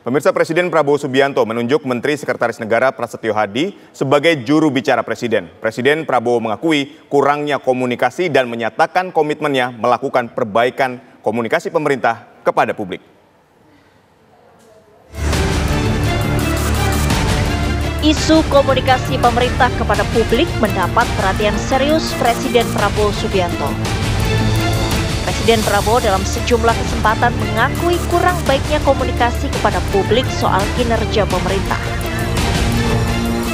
Pemirsa, Presiden Prabowo Subianto menunjuk Menteri Sekretaris Negara Prasetyo Hadi sebagai juru bicara Presiden. Presiden Prabowo mengakui kurangnya komunikasi dan menyatakan komitmennya melakukan perbaikan komunikasi pemerintah kepada publik. Isu komunikasi pemerintah kepada publik mendapat perhatian serius Presiden Prabowo Subianto. Presiden Prabowo dalam sejumlah kesempatan mengakui kurang baiknya komunikasi kepada publik soal kinerja pemerintah.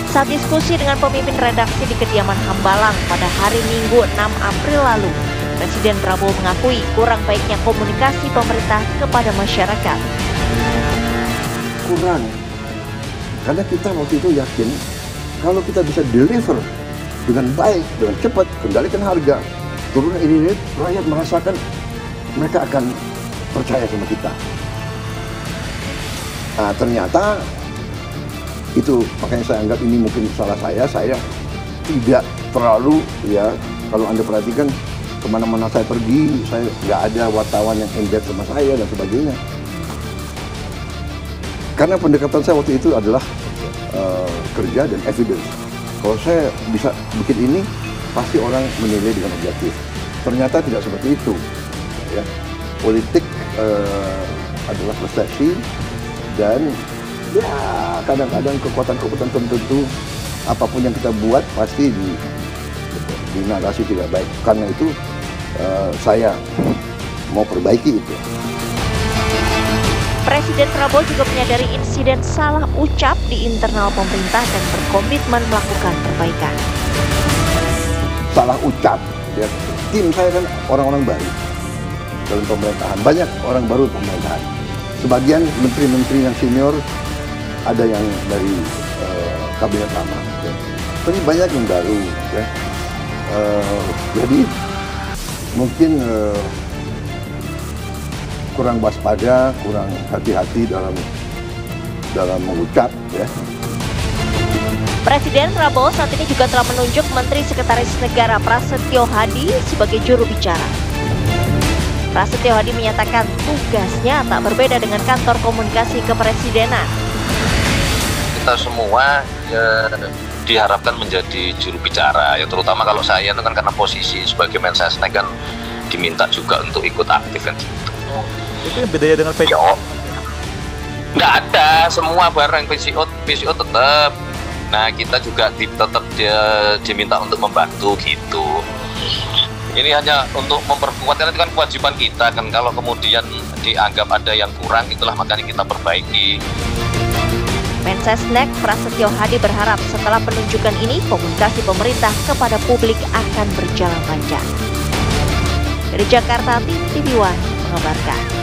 Saat diskusi dengan pemimpin redaksi di kediaman Hambalang pada hari Minggu 6 April lalu, Presiden Prabowo mengakui kurang baiknya komunikasi pemerintah kepada masyarakat. Kurang, karena kita waktu itu yakin kalau kita bisa deliver dengan baik, dengan cepat, kendalikan harga, turun ini, rakyat merasakan mereka akan percaya sama kita. Nah, ternyata itu makanya saya anggap ini mungkin salah saya tidak terlalu, ya, kalau Anda perhatikan kemana-mana saya pergi, saya nggak ada wartawan yang engage sama saya dan sebagainya. Karena pendekatan saya waktu itu adalah kerja dan evidence. Kalau saya bisa bikin ini, pasti orang menilai dengan objektif. Ternyata tidak seperti itu. Ya. Politik adalah persepsi dan ya kadang-kadang kekuatan-kekuatan tertentu apapun yang kita buat pasti di narasi tidak baik. Karena itu saya mau perbaiki itu. Presiden Prabowo juga menyadari insiden salah ucap di internal pemerintah dan berkomitmen melakukan perbaikan. Salah ucap, ya. Tim saya kan orang-orang baru dalam pemerintahan, banyak orang baru pemerintahan. Sebagian menteri-menteri yang senior ada yang dari kabinet lama, ya. Tapi banyak yang baru, ya. Jadi mungkin kurang waspada, kurang hati-hati dalam mengucap, ya. Presiden Prabowo saat ini juga telah menunjuk Menteri Sekretaris Negara Prasetyo Hadi sebagai juru bicara. Prasetyo Hadi menyatakan tugasnya tak berbeda dengan kantor komunikasi kepresidenan. Kita semua ya, diharapkan menjadi juru bicara, ya terutama kalau saya itu kan karena posisi sebagai Mensesnek kan diminta juga untuk ikut aktif kan gitu. Itu yang bedanya dengan PCO? Nggak ada, semua barang PCO tetap. Nah kita juga tetap diminta untuk membantu gitu. Ini hanya untuk memperkuat, karena itu kan kewajiban kita kan. Kalau kemudian dianggap ada yang kurang, itulah makanya kita perbaiki. Mensesnek Prasetyo Hadi berharap setelah penunjukan ini komunikasi pemerintah kepada publik akan berjalan lancar. Dari Jakarta, tim TV One mengabarkan.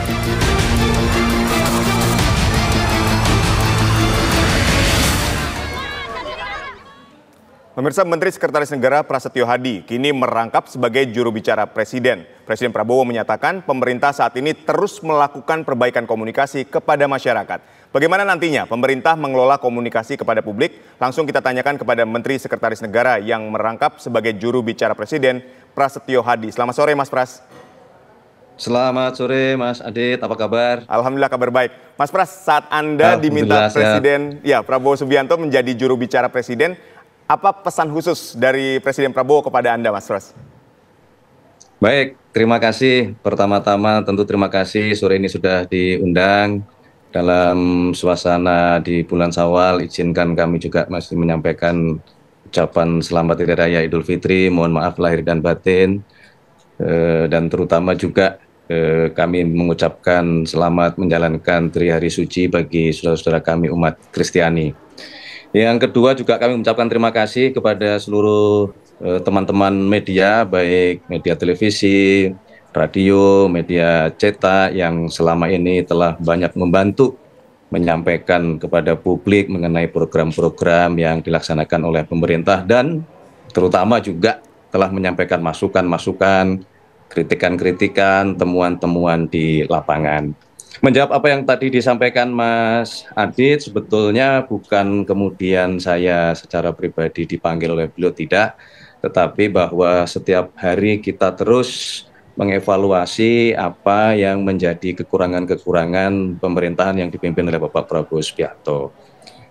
Pemirsa, Menteri Sekretaris Negara Prasetyo Hadi kini merangkap sebagai juru bicara Presiden. Presiden Prabowo menyatakan pemerintah saat ini terus melakukan perbaikan komunikasi kepada masyarakat. Bagaimana nantinya pemerintah mengelola komunikasi kepada publik? Langsung kita tanyakan kepada Menteri Sekretaris Negara yang merangkap sebagai juru bicara Presiden, Prasetyo Hadi. Selamat sore, Mas Pras. Selamat sore, Mas Adit. Apa kabar? Alhamdulillah kabar baik. Mas Pras, saat Anda diminta Presiden Prabowo Subianto menjadi juru bicara Presiden, apa pesan khusus dari Presiden Prabowo kepada Anda, Mas Pras? Baik, terima kasih. Pertama-tama tentu terima kasih sore ini sudah diundang dalam suasana di bulan Syawal. Izinkan kami juga masih menyampaikan ucapan selamat Hari Raya Idul Fitri. Mohon maaf lahir dan batin. Dan terutama juga kami mengucapkan selamat menjalankan Trihari Suci bagi saudara-saudara kami umat Kristiani. Yang kedua juga kami mengucapkan terima kasih kepada seluruh teman-teman media, baik media televisi, radio, media cetak yang selama ini telah banyak membantu menyampaikan kepada publik mengenai program-program yang dilaksanakan oleh pemerintah dan terutama juga telah menyampaikan masukan-masukan, kritikan-kritikan, temuan-temuan di lapangan. Menjawab apa yang tadi disampaikan Mas Adit, sebetulnya bukan kemudian saya secara pribadi dipanggil oleh beliau, tidak, tetapi bahwa setiap hari kita terus mengevaluasi apa yang menjadi kekurangan-kekurangan pemerintahan yang dipimpin oleh Bapak Prabowo Subianto.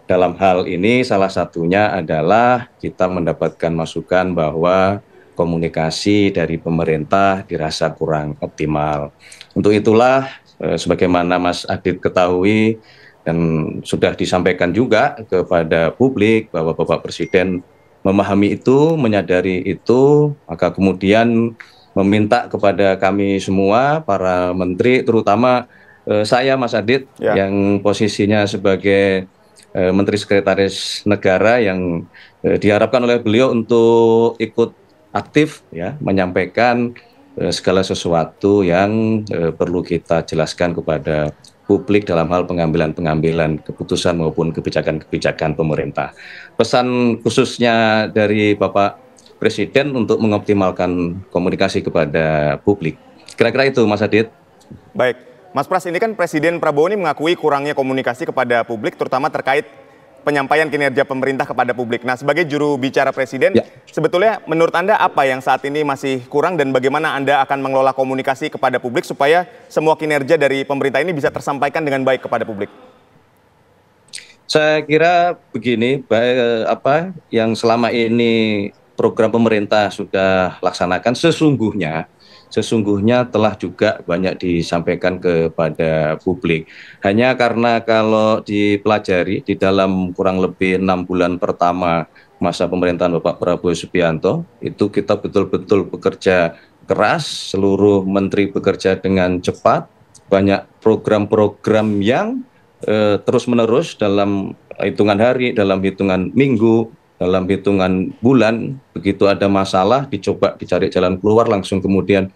Dalam hal ini salah satunya adalah kita mendapatkan masukan bahwa komunikasi dari pemerintah dirasa kurang optimal. Untuk itulah sebagaimana Mas Adit ketahui dan sudah disampaikan juga kepada publik bahwa Bapak Presiden memahami itu, menyadari itu, maka kemudian meminta kepada kami semua, para menteri, terutama saya Mas Adit, yang posisinya sebagai Menteri Sekretaris Negara yang diharapkan oleh beliau untuk ikut aktif ya menyampaikan segala sesuatu yang perlu kita jelaskan kepada publik dalam hal pengambilan keputusan maupun kebijakan-kebijakan pemerintah. Pesan khususnya dari Bapak Presiden untuk mengoptimalkan komunikasi kepada publik. Kira-kira itu Mas Adit. Baik, Mas Pras, ini kan Presiden Prabowo ini mengakui kurangnya komunikasi kepada publik, terutama terkait penyampaian kinerja pemerintah kepada publik. Nah, sebagai juru bicara Presiden, sebetulnya menurut Anda apa yang saat ini masih kurang dan bagaimana Anda akan mengelola komunikasi kepada publik supaya semua kinerja dari pemerintah ini bisa tersampaikan dengan baik kepada publik? Saya kira begini, apa yang selama ini program pemerintah sudah laksanakan sesungguhnya telah juga banyak disampaikan kepada publik. Hanya karena kalau dipelajari di dalam kurang lebih 6 bulan pertama masa pemerintahan Bapak Prabowo Subianto, itu kita betul-betul bekerja keras, seluruh menteri bekerja dengan cepat, banyak program-program yang terus-menerus dalam hitungan hari, dalam hitungan minggu, dalam hitungan bulan, begitu ada masalah dicoba dicari jalan keluar, langsung kemudian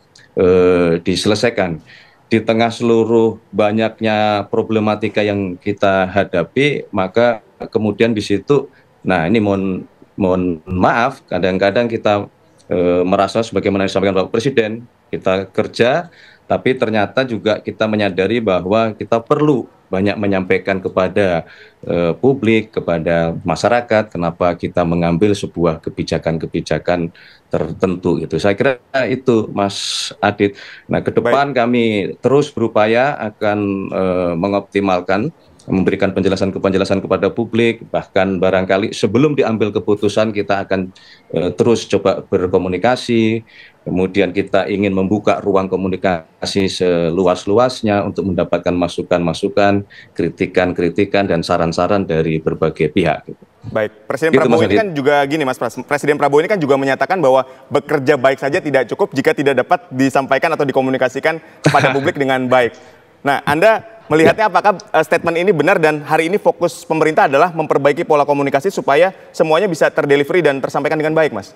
diselesaikan. Di tengah seluruh banyaknya problematika yang kita hadapi, maka kemudian di situ, nah ini mohon maaf, kadang-kadang kita merasa sebagaimana disampaikan Bapak Presiden, kita kerja, tapi ternyata juga kita menyadari bahwa kita perlu banyak menyampaikan kepada publik, kepada masyarakat, kenapa kita mengambil sebuah kebijakan-kebijakan tertentu. Itu saya kira itu Mas Adit. Nah, ke depan kami terus berupaya akan mengoptimalkan, memberikan penjelasan kepada publik, bahkan barangkali sebelum diambil keputusan kita akan terus coba berkomunikasi, kemudian kita ingin membuka ruang komunikasi seluas-luasnya untuk mendapatkan masukan-masukan, kritikan-kritikan, dan saran-saran dari berbagai pihak. Baik, Presiden Prabowo ini kan juga gini Mas Pras, Presiden Prabowo ini kan juga menyatakan bahwa bekerja baik saja tidak cukup jika tidak dapat disampaikan atau dikomunikasikan kepada publik dengan baik. Nah, Anda melihatnya apakah statement ini benar dan hari ini fokus pemerintah adalah memperbaiki pola komunikasi supaya semuanya bisa terdelivery dan tersampaikan dengan baik, Mas?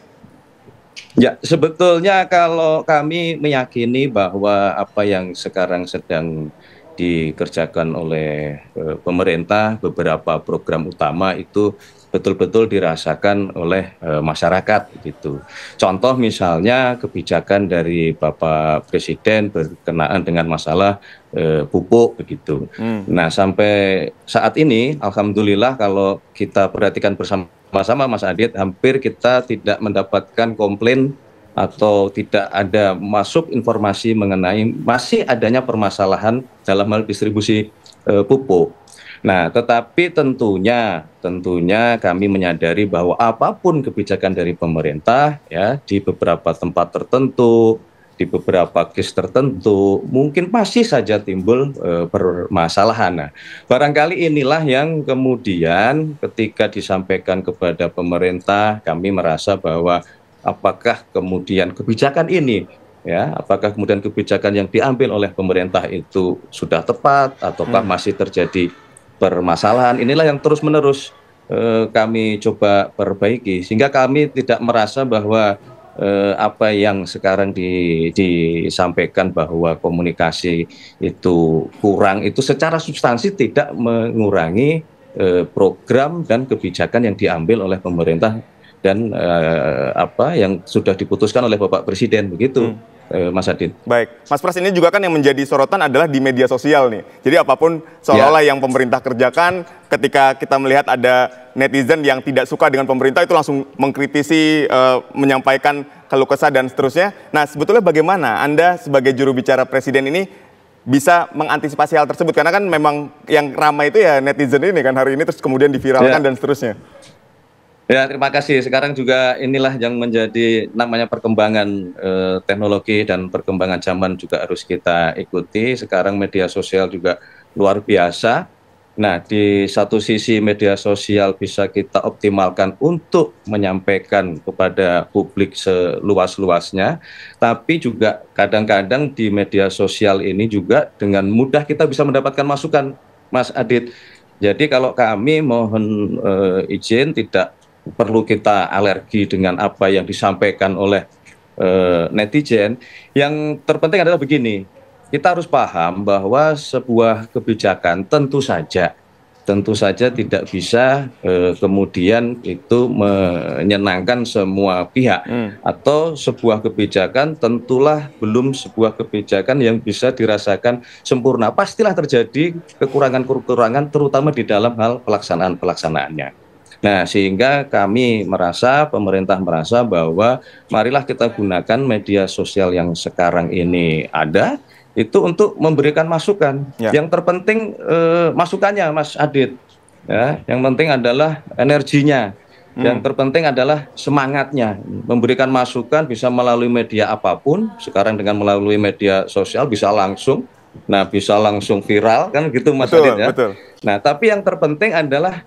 Ya, sebetulnya kalau kami meyakini bahwa apa yang sekarang sedang dikerjakan oleh pemerintah, beberapa program utama itu betul-betul dirasakan oleh masyarakat gitu. Contoh misalnya kebijakan dari Bapak Presiden berkenaan dengan masalah pupuk begitu. Nah, sampai saat ini alhamdulillah kalau kita perhatikan bersama-sama Mas Adit, hampir kita tidak mendapatkan komplain atau tidak ada masuk informasi mengenai masih adanya permasalahan dalam hal distribusi pupuk. Nah, tetapi tentunya kami menyadari bahwa apapun kebijakan dari pemerintah ya di beberapa tempat tertentu, di beberapa case tertentu mungkin masih saja timbul permasalahan. Nah, barangkali inilah yang kemudian ketika disampaikan kepada pemerintah kami merasa bahwa apakah kemudian kebijakan ini ya, apakah kemudian kebijakan yang diambil oleh pemerintah itu sudah tepat ataukah masih terjadi permasalahan. Inilah yang terus-menerus kami coba perbaiki sehingga kami tidak merasa bahwa apa yang sekarang disampaikan bahwa komunikasi itu kurang itu secara substansi tidak mengurangi program dan kebijakan yang diambil oleh pemerintah dan apa yang sudah diputuskan oleh Bapak Presiden begitu. Mas Adit. Baik, Mas Pras, ini juga kan yang menjadi sorotan adalah di media sosial nih. Jadi apapun seolah-olah yang pemerintah kerjakan, ketika kita melihat ada netizen yang tidak suka dengan pemerintah itu langsung mengkritisi, menyampaikan keluh kesah dan seterusnya. Nah, sebetulnya bagaimana Anda sebagai juru bicara Presiden ini bisa mengantisipasi hal tersebut? Karena kan memang yang ramai itu ya netizen ini kan hari ini, terus kemudian diviralkan dan seterusnya. Ya, terima kasih. Sekarang juga inilah yang menjadi namanya perkembangan teknologi dan perkembangan zaman juga harus kita ikuti. Sekarang media sosial juga luar biasa. Nah, di satu sisi media sosial bisa kita optimalkan untuk menyampaikan kepada publik seluas-luasnya, tapi juga kadang-kadang di media sosial ini juga dengan mudah kita bisa mendapatkan masukan, Mas Adit. Jadi kalau kami mohon izin, tidak perlu kita alergi dengan apa yang disampaikan oleh netizen. Yang terpenting adalah begini, kita harus paham bahwa sebuah kebijakan tentu saja tidak bisa kemudian itu menyenangkan semua pihak, atau sebuah kebijakan tentulah belum sebuah kebijakan yang bisa dirasakan sempurna. Pastilah terjadi kekurangan-kekurangan terutama di dalam hal pelaksanaannya. Nah, sehingga kami merasa, pemerintah merasa bahwa marilah kita gunakan media sosial yang sekarang ini ada, itu untuk memberikan masukan. Yang terpenting masukannya, Mas Adit. Ya, yang penting adalah energinya. Yang terpenting adalah semangatnya. Memberikan masukan bisa melalui media apapun. Sekarang dengan melalui media sosial bisa langsung. Nah, bisa langsung viral kan gitu, Mas Adit ya. Betul. Nah, tapi yang terpenting adalah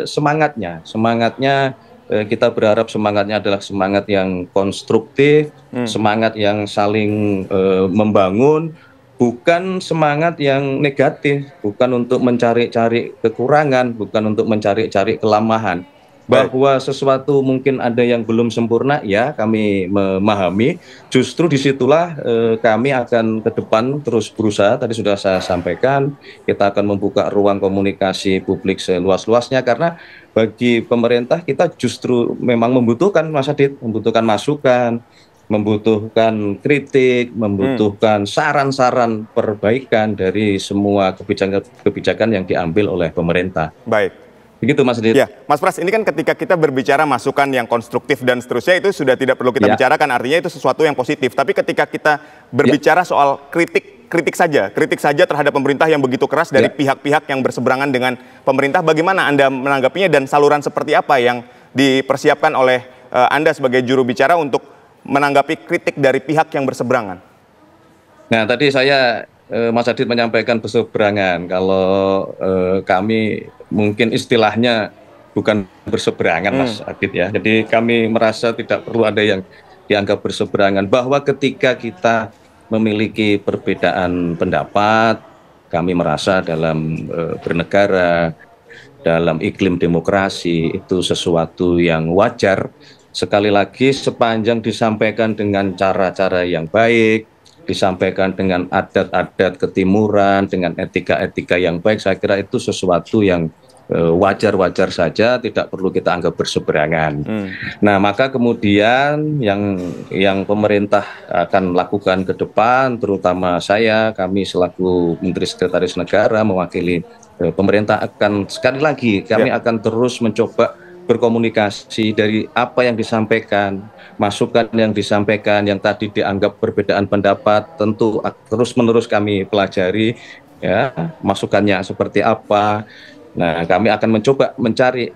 semangatnya. Semangatnya kita berharap semangatnya adalah semangat yang konstruktif, semangat yang saling membangun, bukan semangat yang negatif, bukan untuk mencari-cari kekurangan, bukan untuk mencari-cari kelemahan. Bahwa sesuatu mungkin ada yang belum sempurna, ya kami memahami. Justru disitulah kami akan ke depan terus berusaha. Tadi sudah saya sampaikan, kita akan membuka ruang komunikasi publik seluas-luasnya, karena bagi pemerintah kita justru memang membutuhkan, Mas Adit, membutuhkan masukan, membutuhkan kritik, membutuhkan saran-saran perbaikan dari semua kebijakan yang diambil oleh pemerintah. Baik. Begitu, Mas Adit. Ya, Mas Pras, ini kan ketika kita berbicara masukan yang konstruktif dan seterusnya itu sudah tidak perlu kita bicarakan, artinya itu sesuatu yang positif. Tapi ketika kita berbicara soal kritik saja terhadap pemerintah yang begitu keras dari pihak-pihak yang berseberangan dengan pemerintah, bagaimana Anda menanggapinya dan saluran seperti apa yang dipersiapkan oleh Anda sebagai juru bicara untuk menanggapi kritik dari pihak yang berseberangan? Nah, tadi saya Mas Adit menyampaikan berseberangan. Kalau kami mungkin istilahnya bukan berseberangan, Mas Adit ya. Jadi kami merasa tidak perlu ada yang dianggap berseberangan. Bahwa ketika kita memiliki perbedaan pendapat, kami merasa dalam bernegara, dalam iklim demokrasi itu sesuatu yang wajar. Sekali lagi, sepanjang disampaikan dengan cara-cara yang baik, disampaikan dengan adat-adat ketimuran, dengan etika-etika yang baik, saya kira itu sesuatu yang wajar-wajar saja, tidak perlu kita anggap berseberangan. Nah, maka kemudian yang pemerintah akan lakukan ke depan, terutama kami selaku Menteri Sekretaris Negara mewakili pemerintah, akan sekali lagi kami akan terus mencoba berkomunikasi dari apa yang disampaikan, masukan yang disampaikan, yang tadi dianggap perbedaan pendapat, tentu terus-menerus kami pelajari, ya, masukannya seperti apa. Nah, kami akan mencoba mencari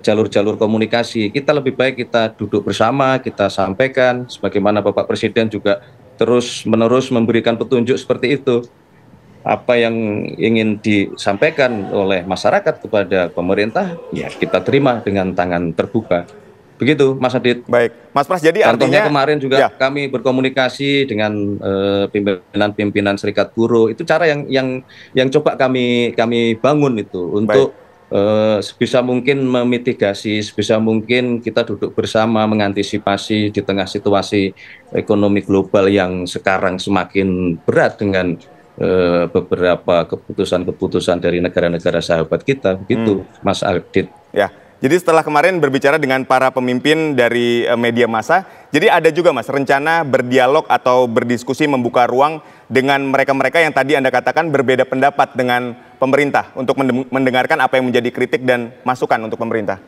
jalur-jalur komunikasi. Kita lebih baik kita duduk bersama, kita sampaikan, sebagaimana Bapak Presiden juga terus-menerus memberikan petunjuk seperti itu. Apa yang ingin disampaikan oleh masyarakat kepada pemerintah, ya kita terima dengan tangan terbuka. Begitu, Mas Adit. Baik, Mas Pras, jadi contohnya artinya kemarin juga kami berkomunikasi dengan pimpinan Serikat Buruh. Itu cara yang coba kami bangun itu untuk sebisa mungkin memitigasi, sebisa mungkin kita duduk bersama mengantisipasi di tengah situasi ekonomi global yang sekarang semakin berat dengan beberapa keputusan-keputusan dari negara-negara sahabat kita, begitu, Mas Adit. Ya, Jadi setelah kemarin berbicara dengan para pemimpin dari media massa, jadi ada juga Mas rencana berdialog atau berdiskusi membuka ruang dengan mereka-mereka yang tadi Anda katakan berbeda pendapat dengan pemerintah untuk mendengarkan apa yang menjadi kritik dan masukan untuk pemerintah.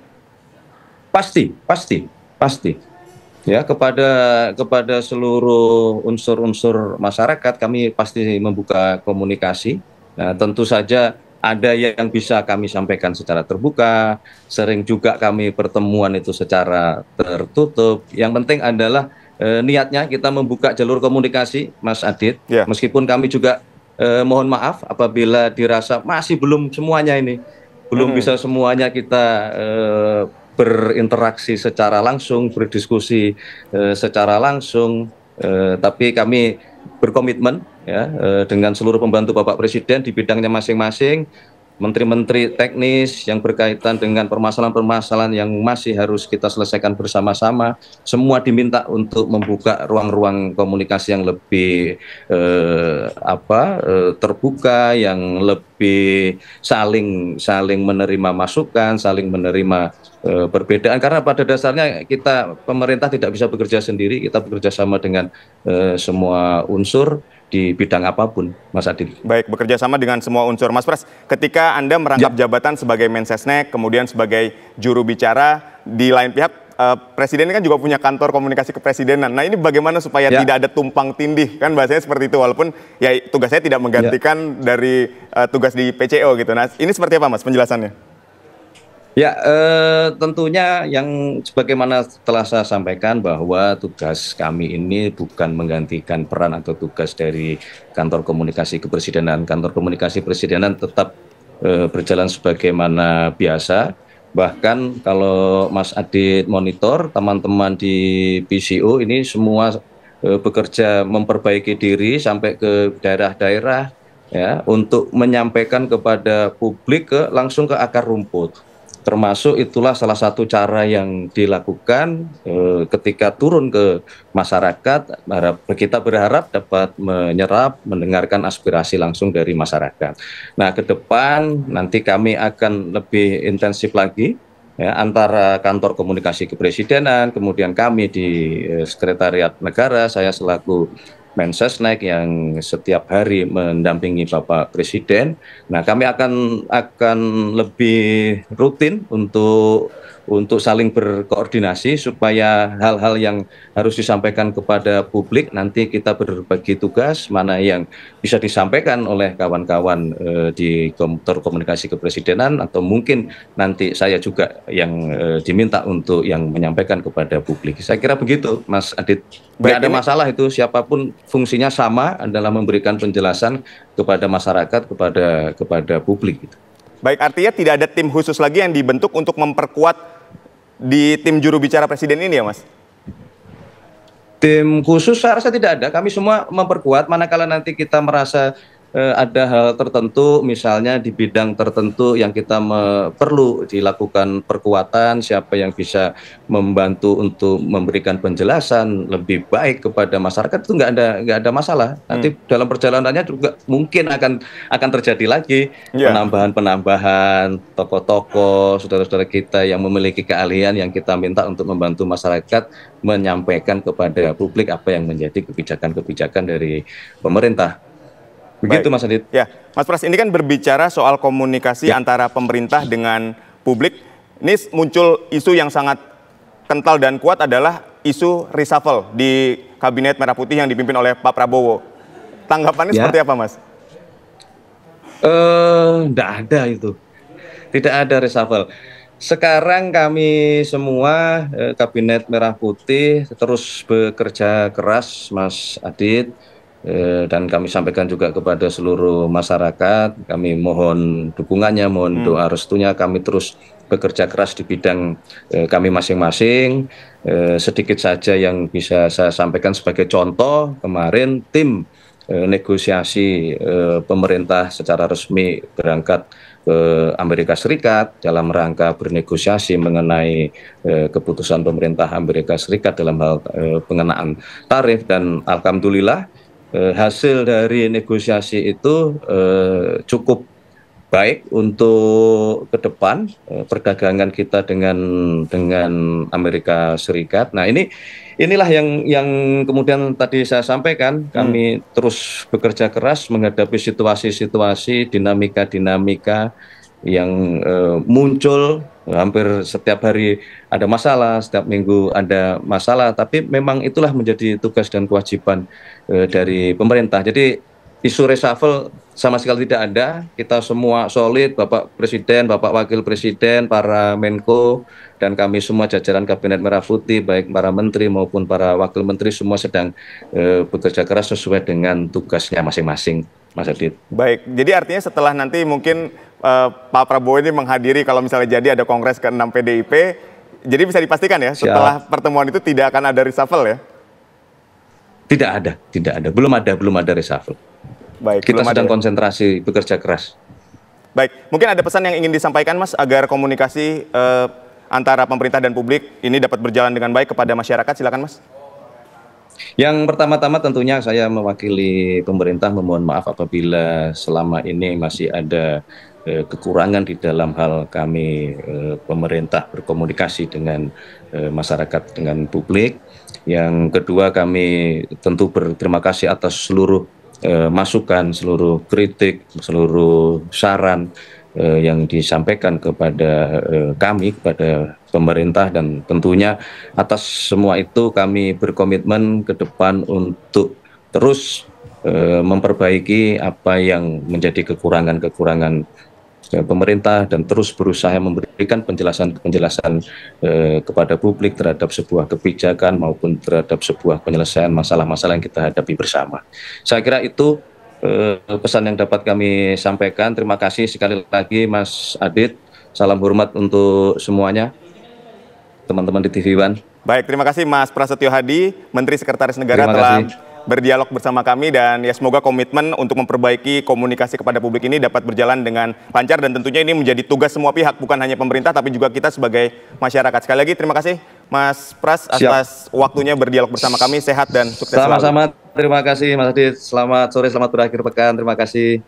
Pasti. Ya, kepada seluruh unsur-unsur masyarakat kami pasti membuka komunikasi. Nah, tentu saja ada yang bisa kami sampaikan secara terbuka, sering juga kami pertemuan itu secara tertutup. Yang penting adalah niatnya kita membuka jalur komunikasi, Mas Adit. Yeah. Meskipun kami juga mohon maaf apabila dirasa masih belum semuanya ini, belum bisa semuanya kita berinteraksi secara langsung, berdiskusi secara langsung, tapi kami berkomitmen ya dengan seluruh pembantu Bapak Presiden di bidangnya masing-masing, menteri-menteri teknis yang berkaitan dengan permasalahan-permasalahan yang masih harus kita selesaikan bersama-sama, semua diminta untuk membuka ruang-ruang komunikasi yang lebih terbuka, yang lebih saling menerima masukan, saling menerima perbedaan, karena pada dasarnya kita pemerintah tidak bisa bekerja sendiri, kita bekerja sama dengan semua unsur di bidang apapun, Mas Adil. Baik, bekerja sama dengan semua unsur. Mas Pras, ketika Anda merangkap jabatan sebagai Mensesnek, kemudian sebagai juru bicara, di lain pihak Presiden kan juga punya kantor komunikasi kepresidenan. Nah, ini bagaimana supaya tidak ada tumpang tindih, kan bahasanya seperti itu, walaupun ya tugas saya tidak menggantikan dari tugas di PCO gitu. Nah, ini seperti apa Mas penjelasannya? Ya, tentunya yang sebagaimana telah saya sampaikan bahwa tugas kami ini bukan menggantikan peran atau tugas dari kantor komunikasi kepresidenan. Kantor komunikasi presidenan tetap berjalan sebagaimana biasa. Bahkan kalau Mas Adit monitor, teman-teman di PCO ini semua bekerja memperbaiki diri sampai ke daerah-daerah ya untuk menyampaikan kepada publik langsung ke akar rumput. Termasuk itulah salah satu cara yang dilakukan ketika turun ke masyarakat. Kita berharap dapat menyerap, mendengarkan aspirasi langsung dari masyarakat. Nah, ke depan nanti kami akan lebih intensif lagi ya, antara kantor komunikasi kepresidenan, kemudian kami di Sekretariat Negara, saya selaku Mensesnek yang setiap hari mendampingi Bapak Presiden. Nah, kami akan lebih rutin untuk saling berkoordinasi supaya hal-hal yang harus disampaikan kepada publik nanti kita berbagi tugas, mana yang bisa disampaikan oleh kawan-kawan di kantor komunikasi kepresidenan, atau mungkin nanti saya juga yang diminta untuk yang menyampaikan kepada publik. Saya kira begitu, Mas Adit. Tidak ada masalah itu, siapapun fungsinya sama adalah memberikan penjelasan kepada masyarakat, kepada publik. Baik, artinya tidak ada tim khusus lagi yang dibentuk untuk memperkuat di tim juru bicara presiden ini ya Mas? Tim khusus saya rasa tidak ada, kami semua memperkuat manakala nanti kita merasa ada hal tertentu, misalnya di bidang tertentu yang kita perlu dilakukan perkuatan, siapa yang bisa membantu untuk memberikan penjelasan lebih baik kepada masyarakat, itu nggak ada masalah. Nanti dalam perjalanannya juga mungkin akan terjadi lagi penambahan tokoh-tokoh, saudara-saudara kita yang memiliki keahlian yang kita minta untuk membantu masyarakat menyampaikan kepada publik apa yang menjadi kebijakan-kebijakan dari pemerintah. Begitu. Baik, Mas Adit. Ya, Mas Pras, ini kan berbicara soal komunikasi antara pemerintah dengan publik. Ini muncul isu yang sangat kental dan kuat adalah isu reshuffle di Kabinet Merah Putih yang dipimpin oleh Pak Prabowo. Tanggapannya seperti apa, Mas? Tidak ada itu. Tidak ada reshuffle. Sekarang kami semua Kabinet Merah Putih terus bekerja keras, Mas Adit. Dan kami sampaikan juga kepada seluruh masyarakat, kami mohon dukungannya, mohon doa restunya, kami terus bekerja keras di bidang kami masing-masing. Sedikit saja yang bisa saya sampaikan sebagai contoh, kemarin tim negosiasi pemerintah secara resmi berangkat ke Amerika Serikat dalam rangka bernegosiasi mengenai keputusan pemerintah Amerika Serikat dalam hal pengenaan tarif, dan alhamdulillah hasil dari negosiasi itu cukup baik untuk ke depan perdagangan kita dengan Amerika Serikat. Nah, inilah yang kemudian tadi saya sampaikan, kami terus bekerja keras menghadapi situasi-situasi, dinamika-dinamika yang muncul. Hampir setiap hari ada masalah, setiap minggu ada masalah, tapi memang itulah menjadi tugas dan kewajiban dari pemerintah. Jadi isu reshuffle sama sekali tidak ada. Kita semua solid, Bapak Presiden, Bapak Wakil Presiden, para Menko, dan kami semua jajaran Kabinet Merah Putih, baik para menteri maupun para wakil menteri, semua sedang bekerja keras sesuai dengan tugasnya masing-masing, Mas Adit. Baik, jadi artinya setelah nanti mungkin Pak Prabowo ini menghadiri kalau misalnya jadi ada Kongres ke-6 PDIP, jadi bisa dipastikan ya setelah pertemuan itu tidak akan ada reshuffle ya? Tidak ada, belum ada reshuffle. Baik, kita sedang konsentrasi bekerja keras. Baik, mungkin ada pesan yang ingin disampaikan Mas agar komunikasi antara pemerintah dan publik ini dapat berjalan dengan baik kepada masyarakat, silakan Mas. Yang pertama-tama tentunya saya mewakili pemerintah memohon maaf apabila selama ini masih ada kekurangan di dalam hal kami pemerintah berkomunikasi dengan masyarakat, dengan publik. Yang kedua, kami tentu berterima kasih atas seluruh masukan, seluruh kritik, seluruh saran yang disampaikan kepada kami, kepada pemerintah, dan tentunya atas semua itu kami berkomitmen ke depan untuk terus memperbaiki apa yang menjadi kekurangan-kekurangan pemerintah dan terus berusaha memberikan penjelasan-penjelasan kepada publik terhadap sebuah kebijakan maupun terhadap sebuah penyelesaian masalah-masalah yang kita hadapi bersama. Saya kira itu pesan yang dapat kami sampaikan. Terima kasih sekali lagi Mas Adit. Salam hormat untuk semuanya, teman-teman di TV One. Baik, terima kasih Mas Prasetyo Hadi, Menteri Sekretaris Negara telah berdialog bersama kami, dan ya semoga komitmen untuk memperbaiki komunikasi kepada publik ini dapat berjalan dengan lancar, dan tentunya ini menjadi tugas semua pihak, bukan hanya pemerintah tapi juga kita sebagai masyarakat. Sekali lagi terima kasih Mas Pras atas waktunya berdialog bersama kami. Sehat dan sukses selalu. Sama-sama, terima kasih Mas Adit. Selamat sore, selamat berakhir pekan. Terima kasih.